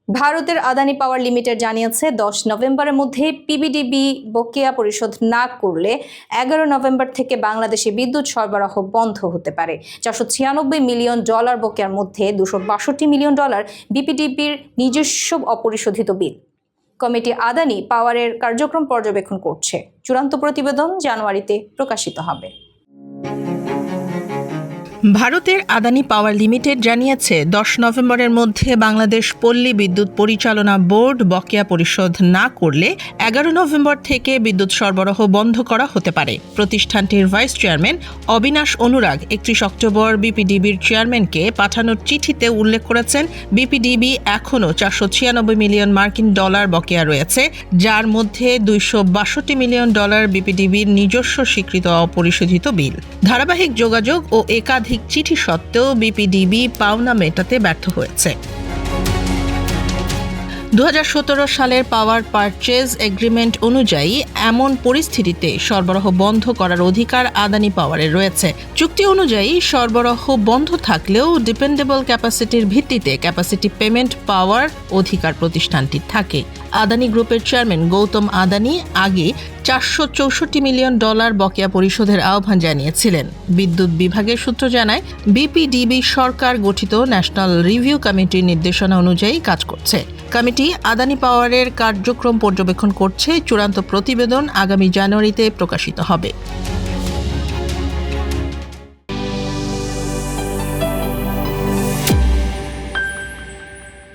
ভারতের আদানি পাওয়ার লিমিটেড জানিয়েছে ১০ নভেম্বরের মধ্যে পিবিডিবি বকেয়া পরিশোধ না করলে ১১ নভেম্বর থেকে বাংলাদেশে বিদ্যুৎ সরবরাহ বন্ধ হতে পারে। $৪৯৬ মিলিয়ন বকেয়ার মধ্যে $২৬২ মিলিয়ন বিপিডিবির নিজস্ব অপরিশোধিত বিল। কমিটি আদানি পাওয়ারের কার্যক্রম পর্যবেক্ষণ করছে। চূড়ান্ত প্রতিবেদন জানুয়ারিতে প্রকাশিত হবে। ভারতের আদানি পাওয়ার লিমিটেড জানিয়েছে ১০ নভেম্বরের মধ্যে বাংলাদেশ পল্লী বিদ্যুৎ পরিচালনা বোর্ড বকেয়া পরিশোধ না করলে ১১ নভেম্বর থেকে বিদ্যুৎ সরবরাহ বন্ধ করা হতে পারে। প্রতিষ্ঠানটির ভাইস চেয়ারম্যান অবিনাশ অনুরাগ ৩১ অক্টোবর বিপিডিবির চেয়ারম্যানকে পাঠানো চিঠিতে উল্লেখ করেছেন, বিপিডিবি এখনও $৪৯৬ মিলিয়ন বকেয়া রয়েছে, যার মধ্যে $২৬২ মিলিয়ন বিপিডিবির নিজস্ব স্বীকৃত অপরিশোধিত বিল। ধারাবাহিক যোগাযোগ ও একাধিক চিঠি সত্ত্বেও বিপিডিবি পাওনা মেটাতে ব্যর্থ হয়েছে। ২০১৭ সালের পাওয়ার পারচেজ এগ্রিমেন্ট অনুযায়ী এমন পরিস্থিতিতে সরবরাহ বন্ধ করার অধিকার আদানি পাওয়ারের রয়েছে। চুক্তি অনুযায়ী সরবরাহ বন্ধ থাকলেও ডিপেন্ডেবল ক্যাপাসিটির ভিত্তিতে ক্যাপাসিটি পেমেন্ট পাওয়ার অধিকার প্রতিষ্ঠানটির থাকে। আদানি গ্রুপের চেয়ারম্যান গৌতম আদানি আগে $৪৬৪ মিলিয়ন বকেয়া পরিশোধের আহ্বান জানিয়েছিলেন। বিদ্যুৎ বিভাগের সূত্র জানায়, বিপিডিবি সরকার গঠিত ন্যাশনাল রিভিউ কমিটির নির্দেশনা অনুযায়ী কাজ করছে। কমিটি আদানি পাওয়ারের কার্যক্রম পর্যবেক্ষণ করছে। চূড়ান্ত প্রতিবেদন আগামী জানুয়ারিতে প্রকাশিত হবে।